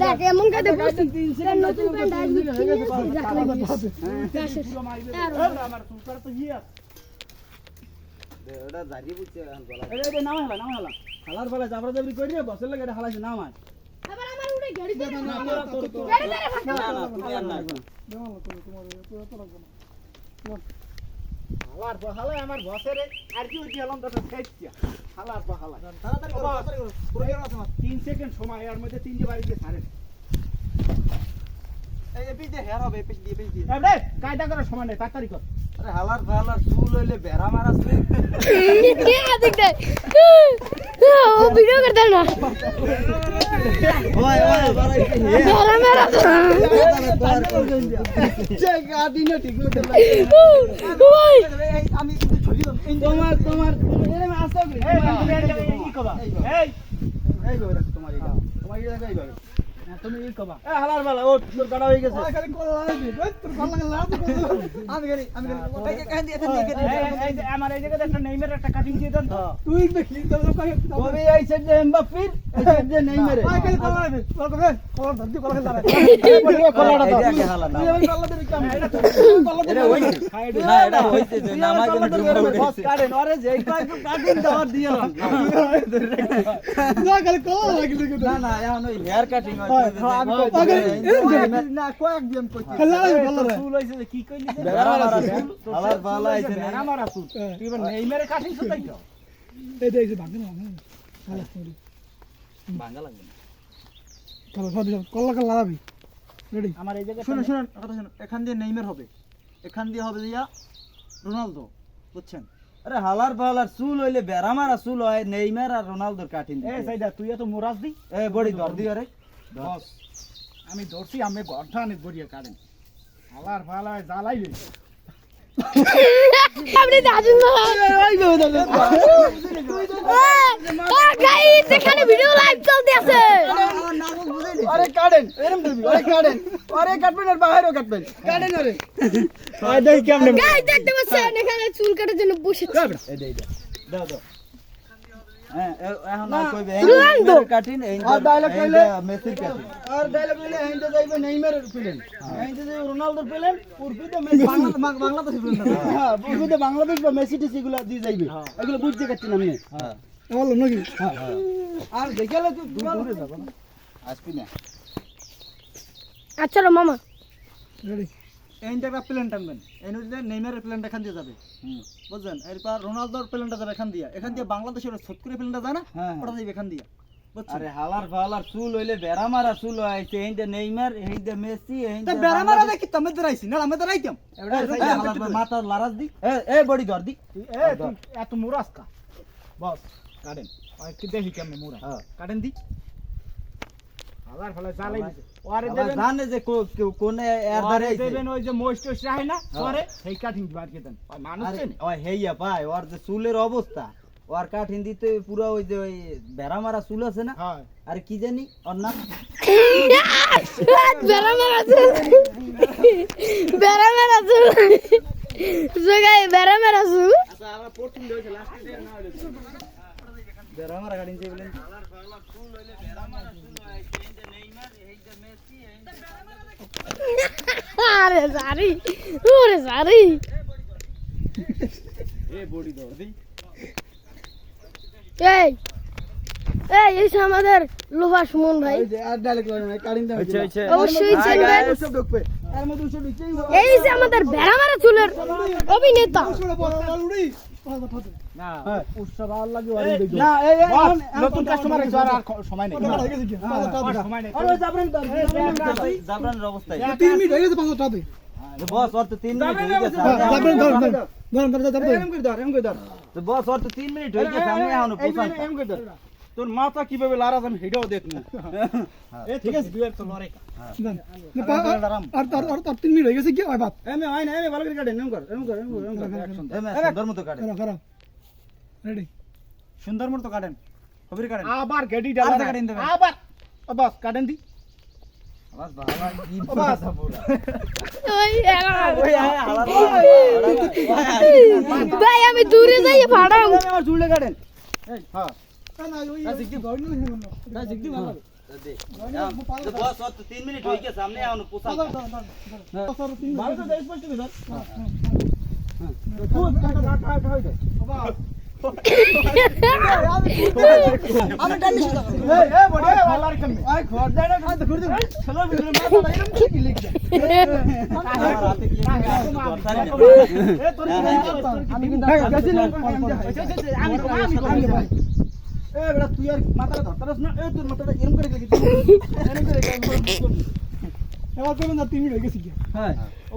দেখ এমন কাটে বসছি নতুন প্যান্ট আসবে আমার সুপার তো ইয়া ওটা জারি বুঝছে গলা এই নাম হলা হালার বেলা জাবরা জাবরি করি রে বসের লাগে হালাইছে নাম আয় আবার আমার উড়ে গাড়ি দে না তুমি আর না হালার আমার বসের আর কি হইছে হলাম তো খাইছিয়া হালার হালা তাড়াতাড়ি প্রয়োজন আছে 3 সেকেন্ড সময় এর মধ্যে তিনটে বাড়ি দিয়ে ছাড়ে এই যে পিছে হেয়ার হবে পিছ দিয়ে এবারে কায়দা করার সময় নেই তাড়াতাড়ি কর আরে হালার ফালার চুল হইলে বেড়া মারাছে কে দেখ দে ও ভিডিও করতে না ওই বাড়াইছে মেরা যে গাড়ি না ঠিক মতো ওই আমি কিন্তু ছবি তোমার এরে মে আসো কি এই কবা এই গো তোমার এটা দেখাই ভাবে তুমি এই কবা হালার বেলা ও তোর গাড়া হয়ে গেছে খালি কল লাগবে তোর ভালো লাগে না আমি কান দিয়ে এই যে আমার এই জায়গাতে একটা নেইমার একটা কাটিং দিয়ে দেন তো তুই দেখি তো ওই এই সেট যে এমবাপ্পির এই সেট যে নেইমারে খালি কল লাগবে কল করবে কল ধরতি কল খেলা কলাটা এটা হালা না তুই ওই কল্লা দেবি কেমন এটা হইছে না এটা হইছে যে নামাজ কাটেন আরে যে কাটিং দেওয়ার দিলাম না খালি কল লাগবে না না এখন ওই হেয়ার কাটিং হয় না কয়েক দিন কইছি খেলা চুল হইছে যে কি কইলি যে বেড়া মারা চুল হালার ভালো আইছে বেড়া মারা চুল তুই এবার নেইমারে কাটিং তাই তো এই দেখি ভাঙে না ভালো ভাঙা লাগবে না চলো সব কল্লা কল্লা লাগাবি রেডি আমার এই জায়গাটা শুনুন কথা শুনুন এখান দিয়ে নেইমার হবে এখান দিয়ে হবে দিয়া রোনালদো বুঝছেন আরে হালার ভালার চুল হইলে বেড়া মারা চুল হয় নেইমার আর রোনালদোর কাটিং এই সাইদা তুই এত মোরাজ দি এ বড়ি ধর দি আরে বস আমি ধরছি আমি গঠা অনেক গড়িয়ে কাটেন হালার ফালায় জ্বালাইলে আপনি দাদুন ও গাইস এখানে ভিডিও লাইভ চলতে আছে আরে কাটেন এরকম দিবি আরে কাটবেন আর বাইরেও কাটবেন কাটেন আরে আই দেখ কেমনে গাইস দেখতে পাচ্ছেন এখানে চুল কাটার জন্য বসেছে এই দে দাও দাও হ্যাঁ এখন আর কইবে রোনালদো কাটিন এই আর ডায়লগ কইলে মেসির কাটিন আর ডায়লগ কইলে হেইতে যাইবে নেইমারের প্লেন হেইতে যাইবে রোনালদোর প্লেন উর্ফিতে মেসি বাংলাদেশি প্লেন হ্যাঁ উর্ফিতে বাংলাদেশ বা মেসি টিসি গুলো দিয়ে যাইবে এগুলো বুঝতে পারছি না আমি হ্যাঁ বললাম নাকি আর দেখালে তুই দূরে যাব না আসবি না আচ্ছা মামা রেডি এইটা একটা প্লেন টানবেন এই নদীতে নেইমারের প্লেনটা এখান দিয়ে যাবে বুঝছেন এরপর রোনালদোর প্লেনটা যাবে এখান দিয়ে বাংলাদেশের ছট করে প্লেনটা যায় না ওটা যাবে এখান দিয়ে আরে হালার ফালার চুল হইলে বেড়া মারা চুল হইছে এইটা নেইমার এইটা মেসি এইটা বেড়া মারা দেখি তুমি ধরাইছি না আমি ধরাইতাম হালার মাথা লারাস দি এ বডি ধর দি এ তুই এত মুরাস কা বস কাটেন আর কি দেখি কেমনে মুরা কাটেন দি হালার ফালায় জ্বালাই দিছে ওরে দেবেন জানে যে কোনে এর ধারে দেবেন ওই যে মোস্টস রাহে না পরে এই কাটিং বাদ কেতেন ওই মানুষ চেনে ওই হেইয়া ভাই ওর যে চুলের অবস্থা ওর কাঠিন দিতে পুরো ওই যে ওই বেড়া মারা চুল আছে না হ্যাঁ আরে কি জানি ওর নাম বেড়া মেরাছু জগাই বেড়া মেরাছু আচ্ছা আমরা প্রথম হইছে লাস্ট ডে না হইছে বেড়া মারা কাঠিন যে বলেন আরে সারি ওরে সারি এ বডি ধর দি এই এই আমাদের লোহা সুমন ভাই এই যে আর ডায়লগ লাগানো নাই কাটিং দাও অবশ্যই চেনবেন সব ঢুকবে আর মধ্যে সব ঢুকছেই এই যে আমাদের বেড়া মারা চুলের অভিনেতা না উৎসব ভালো লাগে ওই দেখো না এই নতুন কাস্টমার আছে আর সময় নেই সময় নেই আরে জাবরানের অবস্থায় 3 মিনিট হয়ে গেছে 5 টাকা বস ওর তো 3 মিনিট হয়ে গেছে এম করে ধর তো বস ওর তো 3 মিনিট হয়ে গেছে আমি এখনো পৌঁছান এম করে ধর তোর মাথা কিভাবে লারাস আমি হেডাও দেখমু এ ঠিক আছে দুয়ের তো লড়াই আর 3 মিনিট হয়ে গেছে কি ওই বাত এমে হয় না এমে ভালো করে কাটেন এম কর অ্যাকশন সুন্দর মতো কাটে রেডি সুন্দর মতো কাটেন কবির কাটেন আবার গেডি ডালা কাটেন দেবেন আবার বাস কাটেন দি বাস বাবা কি বাসা পুরা ওই ওই হালা ভাই আমি দূরে যাই ফাড়াম আমার চুলে কাটেন এই হ্যাঁ না ওই জিগদি গড় না জিগদি ভালো বস তো 3 মিনিট হয়ে গেছে সামনে আউন পোছা ভালো তো দেশ পড়তে স্যার খুব কাটা হয়ে যায় আমি ডালি শুধু এই বড় আল্লাহর কমে আই ঘর দেয় না খাতে ঘুরে চলো ভিতরে মাথা এরকম কি লিখ দে এ তোর আমি কিন্তু আমি এ বড় তুই আর মাথাটা ধরতারস না এ তোর মাথাটা এরকম করে লিখি এরকম করে এবার কইবেন না 3 মিনিট হয়ে গেছে কি হ্যাঁ ও